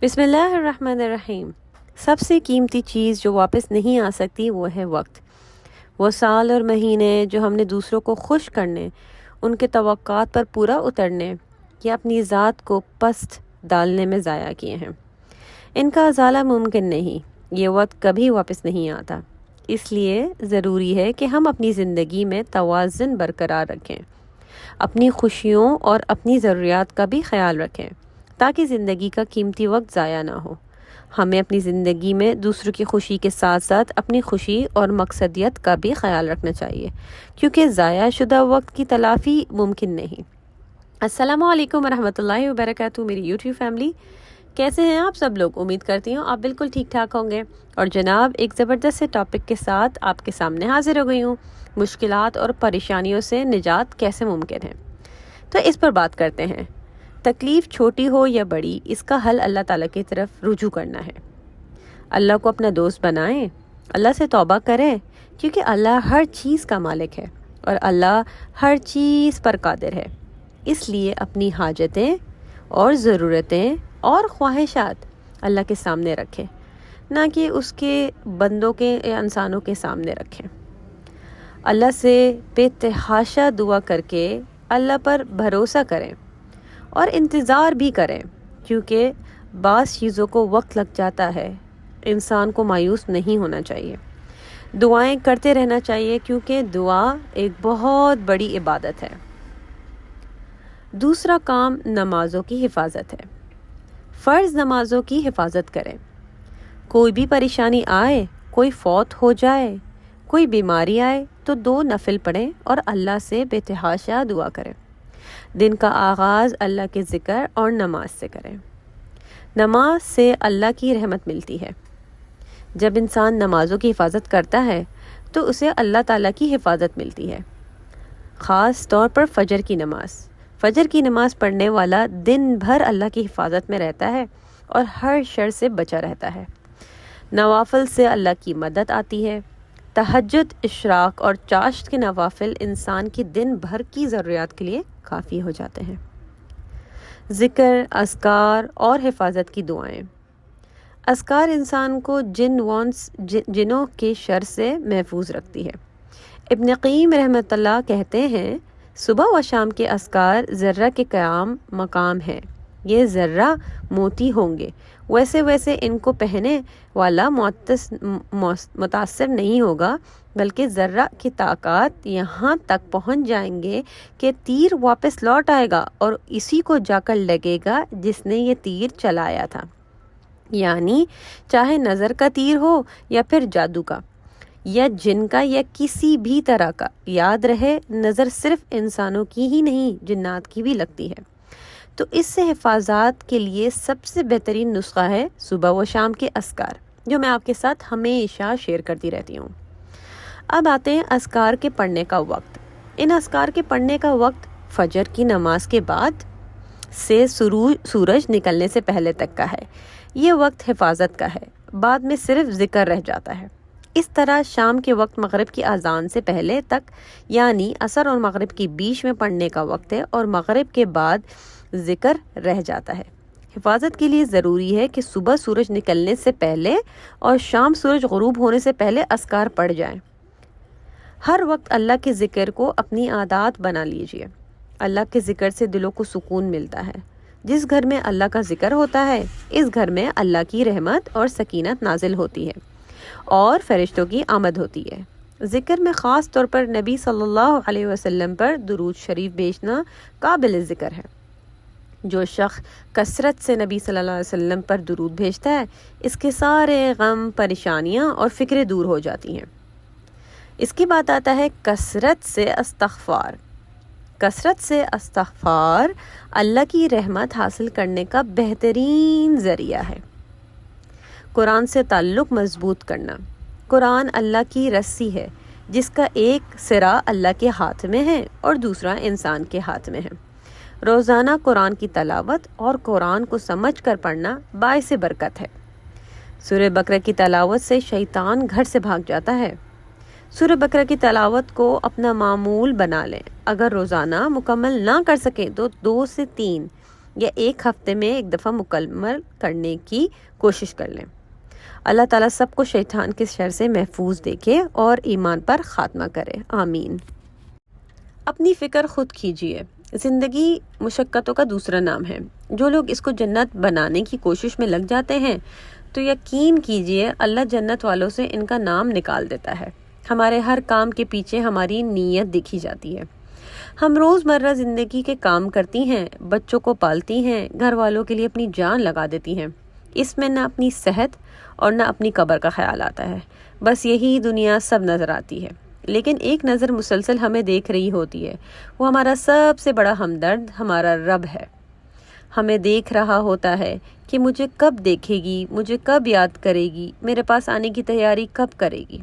بسم اللہ الرحمن الرحیم۔ سب سے قیمتی چیز جو واپس نہیں آ سکتی وہ ہے وقت۔ وہ سال اور مہینے جو ہم نے دوسروں کو خوش کرنے، ان کے توقعات پر پورا اترنے یا اپنی ذات کو پست ڈالنے میں ضائع کیے ہیں، ان کا ازالہ ممکن نہیں۔ یہ وقت کبھی واپس نہیں آتا، اس لیے ضروری ہے کہ ہم اپنی زندگی میں توازن برقرار رکھیں، اپنی خوشیوں اور اپنی ضروریات کا بھی خیال رکھیں تاکہ زندگی کا قیمتی وقت ضائع نہ ہو۔ ہمیں اپنی زندگی میں دوسروں کی خوشی کے ساتھ ساتھ اپنی خوشی اور مقصدیت کا بھی خیال رکھنا چاہیے، کیونکہ ضائع شدہ وقت کی تلافی ممکن نہیں۔ السلام علیکم ورحمۃ اللہ وبرکاتہ میری یوٹیوب فیملی، کیسے ہیں آپ سب لوگ؟ امید کرتی ہوں آپ بالکل ٹھیک ٹھاک ہوں گے۔ اور جناب ایک زبردست سے ٹاپک کے ساتھ آپ کے سامنے حاضر ہو گئی ہوں، مشکلات اور پریشانیوں سے نجات کیسے ممکن ہے۔ تو اس پر بات کرتے ہیں۔ تکلیف چھوٹی ہو یا بڑی، اس کا حل اللہ تعالیٰ کی طرف رجوع کرنا ہے۔ اللہ کو اپنا دوست بنائیں، اللہ سے توبہ کریں، کیونکہ اللہ ہر چیز کا مالک ہے اور اللہ ہر چیز پر قادر ہے۔ اس لیے اپنی حاجتیں اور ضرورتیں اور خواہشات اللہ کے سامنے رکھیں، نہ کہ اس کے بندوں کے یا انسانوں کے سامنے رکھیں۔ اللہ سے بے تحاشا دعا کر کے اللہ پر بھروسہ کریں اور انتظار بھی کریں، کیونکہ بعض چیزوں کو وقت لگ جاتا ہے۔ انسان کو مایوس نہیں ہونا چاہیے، دعائیں کرتے رہنا چاہیے، کیونکہ دعا ایک بہت بڑی عبادت ہے۔ دوسرا کام نمازوں کی حفاظت ہے۔ فرض نمازوں کی حفاظت کریں۔ کوئی بھی پریشانی آئے، کوئی فوت ہو جائے، کوئی بیماری آئے تو 2 نفل پڑھیں اور اللہ سے بے تحاشا دعا کریں۔ دن کا آغاز اللہ کے ذکر اور نماز سے کریں۔ نماز سے اللہ کی رحمت ملتی ہے۔ جب انسان نمازوں کی حفاظت کرتا ہے تو اسے اللہ تعالیٰ کی حفاظت ملتی ہے، خاص طور پر فجر کی نماز۔ فجر کی نماز پڑھنے والا دن بھر اللہ کی حفاظت میں رہتا ہے اور ہر شر سے بچا رہتا ہے۔ نوافل سے اللہ کی مدد آتی ہے۔ تہجد، اشراق اور چاشت کے نوافل انسان کی دن بھر کی ضروریات کے لیے کافی ہو جاتے ہیں۔ ذکر، اذکار اور حفاظت کی دعائیں۔ اذکار انسان کو جنوں کے شر سے محفوظ رکھتی ہے۔ ابن قیم رحمۃ اللہ کہتے ہیں، صبح و شام کے اذکار ذرہ کے قیام مقام ہے۔ یہ ذرہ موتی ہوں گے، ویسے ویسے ان کو پہنے والا متاثر نہیں ہوگا، بلکہ ذرہ کی طاقت یہاں تک پہنچ جائیں گے کہ تیر واپس لوٹ آئے گا اور اسی کو جا کر لگے گا جس نے یہ تیر چلایا تھا۔ یعنی چاہے نظر کا تیر ہو یا پھر جادو کا یا جن کا یا کسی بھی طرح کا، یاد رہے نظر صرف انسانوں کی ہی نہیں، جنات کی بھی لگتی ہے۔ تو اس سے حفاظت کے لیے سب سے بہترین نسخہ ہے صبح و شام کے اذکار، جو میں آپ کے ساتھ ہمیشہ شیئر کرتی رہتی ہوں۔ اب آتے ہیں اذکار کے پڑھنے کا وقت۔ ان اذکار کے پڑھنے کا وقت فجر کی نماز کے بعد سے سورج نکلنے سے پہلے تک کا ہے۔ یہ وقت حفاظت کا ہے، بعد میں صرف ذکر رہ جاتا ہے۔ اس طرح شام کے وقت مغرب کی اذان سے پہلے تک، یعنی عصر اور مغرب کے بیچ میں پڑھنے کا وقت ہے، اور مغرب کے بعد ذکر رہ جاتا ہے۔ حفاظت کے لیے ضروری ہے کہ صبح سورج نکلنے سے پہلے اور شام سورج غروب ہونے سے پہلے اذکار پڑھ جائیں۔ ہر وقت اللہ کے ذکر کو اپنی عادات بنا لیجیے۔ اللہ کے ذکر سے دلوں کو سکون ملتا ہے۔ جس گھر میں اللہ کا ذکر ہوتا ہے، اس گھر میں اللہ کی رحمت اور سکینت نازل ہوتی ہے اور فرشتوں کی آمد ہوتی ہے۔ ذکر میں خاص طور پر نبی صلی اللہ علیہ وسلم پر درود شریف بھیجنا قابل ذکر ہے۔ جو شخص کثرت سے نبی صلی اللہ علیہ وسلم پر درود بھیجتا ہے، اس کے سارے غم، پریشانیاں اور فکریں دور ہو جاتی ہیں۔ اس کی بات آتا ہے کثرت سے استغفار۔ کثرت سے استغفار اللہ کی رحمت حاصل کرنے کا بہترین ذریعہ ہے۔ قرآن سے تعلق مضبوط کرنا۔ قرآن اللہ کی رسی ہے، جس کا ایک سرا اللہ کے ہاتھ میں ہے اور دوسرا انسان کے ہاتھ میں ہے۔ روزانہ قرآن کی تلاوت اور قرآن کو سمجھ کر پڑھنا باعث برکت ہے۔ سورہ بقرہ کی تلاوت سے شیطان گھر سے بھاگ جاتا ہے۔ سورہ بقرہ کی تلاوت کو اپنا معمول بنا لیں۔ اگر روزانہ مکمل نہ کر سکیں تو 2 سے 3 یا ایک ہفتے میں ایک دفعہ مکمل کرنے کی کوشش کر لیں۔ اللہ تعالیٰ سب کو شیطان کے شر سے محفوظ دیکھے اور ایمان پر خاتمہ کرے، آمین۔ اپنی فکر خود کیجیے۔ زندگی مشقتوں کا دوسرا نام ہے۔ جو لوگ اس کو جنت بنانے کی کوشش میں لگ جاتے ہیں تو یقین کیجیے اللہ جنت والوں سے ان کا نام نکال دیتا ہے۔ ہمارے ہر کام کے پیچھے ہماری نیت دیکھی جاتی ہے۔ ہم روزمرہ زندگی کے کام کرتی ہیں، بچوں کو پالتی ہیں، گھر والوں کے لیے اپنی جان لگا دیتی ہیں۔ اس میں نہ اپنی صحت اور نہ اپنی قبر کا خیال آتا ہے، بس یہی دنیا سب نظر آتی ہے۔ لیکن ایک نظر مسلسل ہمیں دیکھ رہی ہوتی ہے، وہ ہمارا سب سے بڑا ہمدرد ہمارا رب ہے۔ ہمیں دیکھ رہا ہوتا ہے کہ مجھے کب دیکھے گی، مجھے کب یاد کرے گی، میرے پاس آنے کی تیاری کب کرے گی۔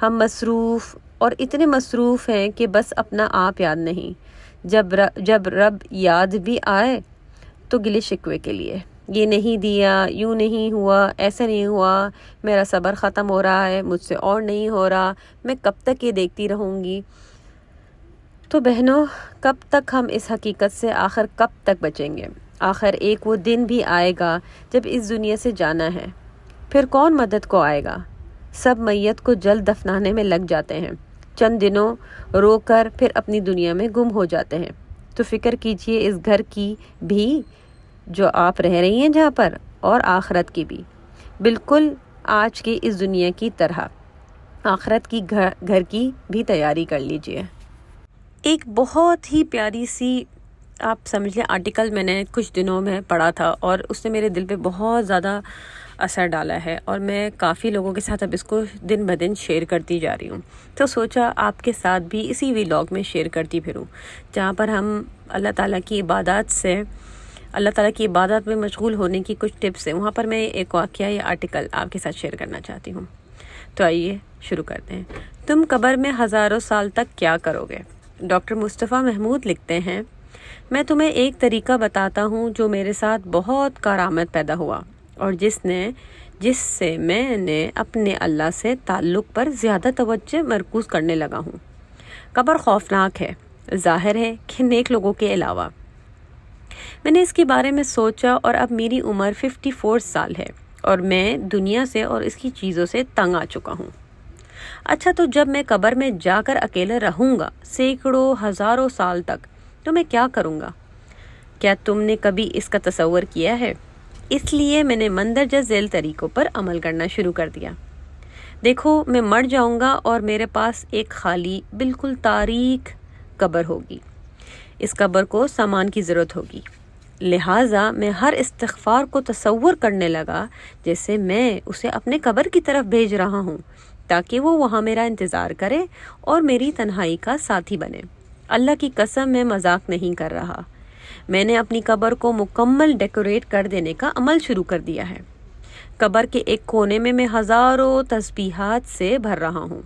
ہم مصروف اور اتنے مصروف ہیں کہ بس اپنا آپ یاد نہیں۔ جب رب یاد بھی آئے تو گلے شکوے کے لیے، یہ نہیں دیا، یوں نہیں ہوا، ایسا نہیں ہوا، میرا صبر ختم ہو رہا ہے، مجھ سے اور نہیں ہو رہا، میں کب تک یہ دیکھتی رہوں گی۔ تو بہنوں، کب تک ہم اس حقیقت سے آخر کب تک بچیں گے؟ آخر ایک وہ دن بھی آئے گا جب اس دنیا سے جانا ہے، پھر کون مدد کو آئے گا؟ سب میت کو جلد دفنانے میں لگ جاتے ہیں، چند دنوں رو کر پھر اپنی دنیا میں گم ہو جاتے ہیں۔ تو فکر کیجئے اس گھر کی بھی جو آپ رہ رہی ہیں جہاں پر، اور آخرت کی بھی، بالکل آج کی اس دنیا کی طرح آخرت کی گھر کی بھی تیاری کر لیجئے۔ ایک بہت ہی پیاری سی آپ سمجھ لیں آرٹیکل میں نے کچھ دنوں میں پڑھا تھا اور اس نے میرے دل پہ بہت زیادہ اثر ڈالا ہے، اور میں کافی لوگوں کے ساتھ اب اس کو دن بدن شیئر کرتی جا رہی ہوں۔ تو سوچا آپ کے ساتھ بھی اسی ویلاگ میں شیئر کرتی پھروں، جہاں پر ہم اللہ تعالیٰ کی عبادت میں مشغول ہونے کی کچھ ٹپس ہیں، وہاں پر میں ایک واقعہ یا آرٹیکل آپ کے ساتھ شیئر کرنا چاہتی ہوں۔ تو آئیے شروع کرتے ہیں۔ تم قبر میں ہزاروں سال تک کیا کرو گے؟ ڈاکٹر مصطفیٰ محمود لکھتے ہیں، میں تمہیں ایک طریقہ بتاتا ہوں جو میرے ساتھ بہت کارآمد پیدا ہوا اور جس سے میں نے اپنے اللہ سے تعلق پر زیادہ توجہ مرکوز کرنے لگا ہوں۔ قبر خوفناک ہے، ظاہر ہے کہ نیک لوگوں کے علاوہ۔ میں نے اس کے بارے میں سوچا اور اب میری عمر 54 سال ہے اور میں دنیا سے اور اس کی چیزوں سے تنگ آ چکا ہوں۔ اچھا، تو جب میں قبر میں جا کر اکیلے رہوں گا سینکڑوں ہزاروں سال تک تو میں کیا کروں گا؟ کیا تم نے کبھی اس کا تصور کیا ہے؟ اس لیے میں نے مندرجہ ذیل طریقوں پر عمل کرنا شروع کر دیا۔ دیکھو، میں مر جاؤں گا اور میرے پاس ایک خالی بالکل تاریک قبر ہوگی۔ اس قبر کو سامان کی ضرورت ہوگی، لہٰذا میں ہر استغفار کو تصور کرنے لگا جیسے میں اسے اپنے قبر کی طرف بھیج رہا ہوں تاکہ وہ وہاں میرا انتظار کرے اور میری تنہائی کا ساتھی بنے۔ اللہ کی قسم، میں مذاق نہیں کر رہا۔ میں نے اپنی قبر کو مکمل ڈیکوریٹ کر دینے کا عمل شروع کر دیا ہے۔ قبر کے ایک کونے میں ہزاروں تسبیحات سے بھر رہا ہوں۔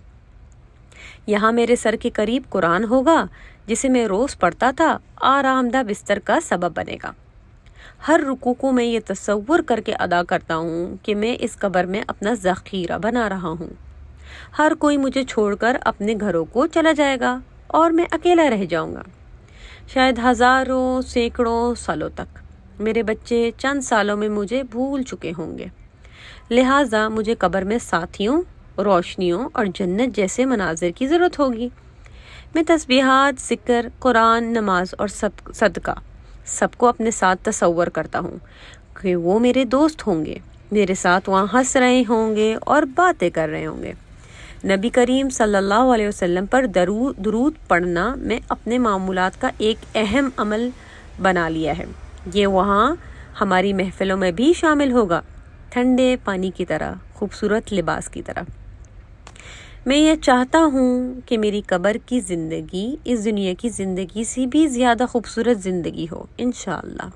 یہاں میرے سر کے قریب قرآن ہوگا جسے میں روز پڑھتا تھا، آرام دہ بستر کا سبب بنے گا۔ ہر رکوع کو میں یہ تصور کر کے ادا کرتا ہوں کہ میں اس قبر میں اپنا ذخیرہ بنا رہا ہوں۔ ہر کوئی مجھے چھوڑ کر اپنے گھروں کو چلا جائے گا اور میں اکیلا رہ جاؤں گا، شاید ہزاروں سینکڑوں سالوں تک۔ میرے بچے چند سالوں میں مجھے بھول چکے ہوں گے، لہٰذا مجھے قبر میں ساتھیوں، روشنیوں اور جنت جیسے مناظر کی ضرورت ہوگی۔ میں تسبیحات، ذکر، قرآن، نماز اور صدقہ سب کو اپنے ساتھ تصور کرتا ہوں کہ وہ میرے دوست ہوں گے، میرے ساتھ وہاں ہنس رہے ہوں گے اور باتیں کر رہے ہوں گے۔ نبی کریم صلی اللہ علیہ وسلم پر درود پڑھنا میں اپنے معمولات کا ایک اہم عمل بنا لیا ہے۔ یہ وہاں ہماری محفلوں میں بھی شامل ہوگا، ٹھنڈے پانی کی طرح، خوبصورت لباس کی طرح۔ میں یہ چاہتا ہوں کہ میری قبر کی زندگی اس دنیا کی زندگی سے بھی زیادہ خوبصورت زندگی ہو، انشاءاللہ۔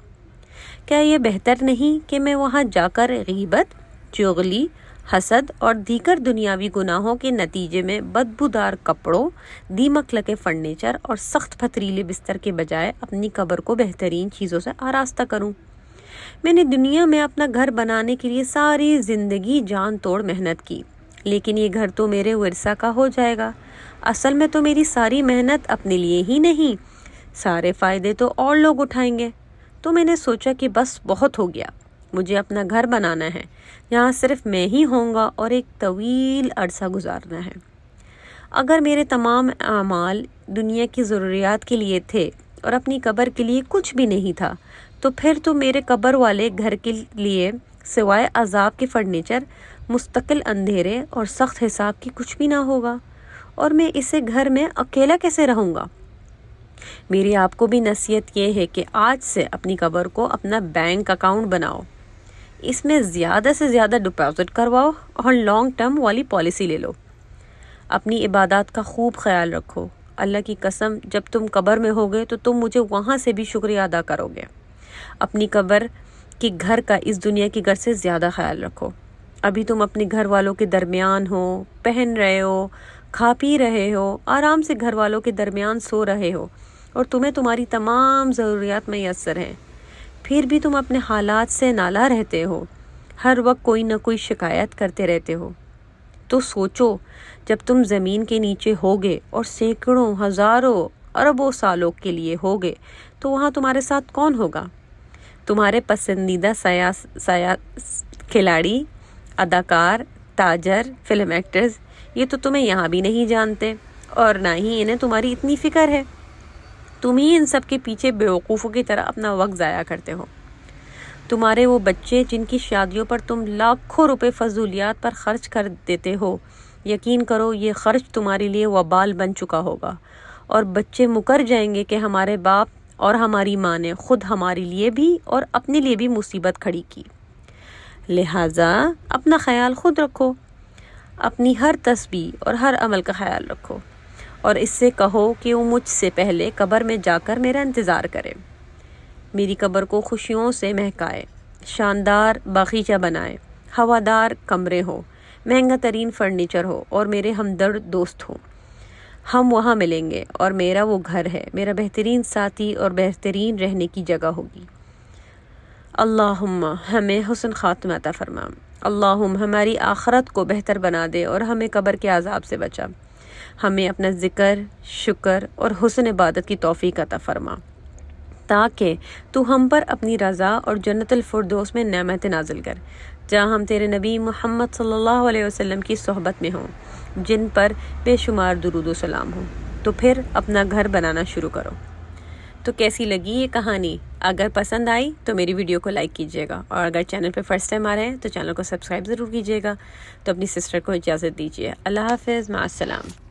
کیا یہ بہتر نہیں کہ میں وہاں جا کر غیبت، چغلی، حسد اور دیگر دنیاوی گناہوں کے نتیجے میں بدبودار کپڑوں، دیمک لگے فرنیچر اور سخت پتھریلے بستر کے بجائے اپنی قبر کو بہترین چیزوں سے آراستہ کروں؟ میں نے دنیا میں اپنا گھر بنانے کے لیے ساری زندگی جان توڑ محنت کی، لیکن یہ گھر تو میرے ورثہ کا ہو جائے گا۔ اصل میں تو میری ساری محنت اپنے لیے ہی نہیں، سارے فائدے تو اور لوگ اٹھائیں گے۔ تو میں نے سوچا کہ بس بہت ہو گیا، مجھے اپنا گھر بنانا ہے، یہاں صرف میں ہی ہوں گا اور ایک طویل عرصہ گزارنا ہے۔ اگر میرے تمام اعمال دنیا کی ضروریات کے لیے تھے اور اپنی قبر کے لیے کچھ بھی نہیں تھا، تو پھر تو میرے قبر والے گھر کے لیے سوائے عذاب کے فرنیچر، مستقل اندھیرے اور سخت حساب کی کچھ بھی نہ ہوگا، اور میں اسے گھر میں اکیلا کیسے رہوں گا؟ میری آپ کو بھی نصیحت یہ ہے کہ آج سے اپنی قبر کو اپنا بینک اکاؤنٹ بناؤ، اس میں زیادہ سے زیادہ ڈپازٹ کرواؤ اور لانگ ٹرم والی پالیسی لے لو۔ اپنی عبادات کا خوب خیال رکھو، اللہ کی قسم جب تم قبر میں ہوگے تو تم مجھے وہاں سے بھی شکریہ ادا کرو گے۔ اپنی قبر کی گھر کا اس دنیا کی گھر سے زیادہ خیال رکھو۔ ابھی تم اپنے گھر والوں کے درمیان ہو، پہن رہے ہو، کھا پی رہے ہو، آرام سے گھر والوں کے درمیان سو رہے ہو، اور تمہیں تمہاری تمام ضروریات میسر ہیں، پھر بھی تم اپنے حالات سے نالا رہتے ہو، ہر وقت کوئی نہ کوئی شکایت کرتے رہتے ہو۔ تو سوچو، جب تم زمین کے نیچے ہوگے اور سینکڑوں، ہزاروں، اربوں سالوں کے لیے ہوگے، تو وہاں تمہارے ساتھ کون ہوگا؟ تمہارے پسندیدہ کھلاڑی، اداکار، تاجر، فلم ایکٹرز، یہ تو تمہیں یہاں بھی نہیں جانتے اور نہ ہی انہیں تمہاری اتنی فکر ہے۔ تم ہی ان سب کے پیچھے بیوقوفوں کی طرح اپنا وقت ضائع کرتے ہو۔ تمہارے وہ بچے جن کی شادیوں پر تم لاکھوں روپے فضولیات پر خرچ کر دیتے ہو، یقین کرو یہ خرچ تمہارے لیے وبال بن چکا ہوگا، اور بچے مکر جائیں گے کہ ہمارے باپ اور ہماری ماں نے خود ہمارے لیے بھی اور اپنے لیے بھی مصیبت کھڑی کی۔ لہٰذا اپنا خیال خود رکھو، اپنی ہر تسبیح اور ہر عمل کا خیال رکھو، اور اس سے کہو کہ وہ مجھ سے پہلے قبر میں جا کر میرا انتظار کرے، میری قبر کو خوشیوں سے مہکائے، شاندار باغیچہ بنائے، ہوادار کمرے ہو، مہنگا ترین فرنیچر ہو، اور میرے ہمدرد دوست ہوں۔ ہم وہاں ملیں گے اور میرا وہ گھر ہے، میرا بہترین ساتھی اور بہترین رہنے کی جگہ ہوگی۔ اللہم ہمیں حسن خاتمہ عطا فرما، اللہم ہماری آخرت کو بہتر بنا دے اور ہمیں قبر کے عذاب سے بچا، ہمیں اپنا ذکر، شکر اور حسن عبادت کی توفیق عطا فرما، تاکہ تو ہم پر اپنی رضا اور جنت الفردوس میں نعمت نازل کر، جہاں ہم تیرے نبی محمد صلی اللہ علیہ وسلم کی صحبت میں ہوں، جن پر بے شمار درود و سلام ہوں۔ تو پھر اپنا گھر بنانا شروع کرو۔ تو کیسی لگی یہ کہانی؟ اگر پسند آئی تو میری ویڈیو کو لائک کیجیے گا، اور اگر چینل پہ فرسٹ ٹائم آ رہے ہیں تو چینل کو سبسکرائب ضرور کیجیے گا۔ تو اپنی سسٹر کو اجازت دیجیے۔ اللہ حافظ، مع السلام۔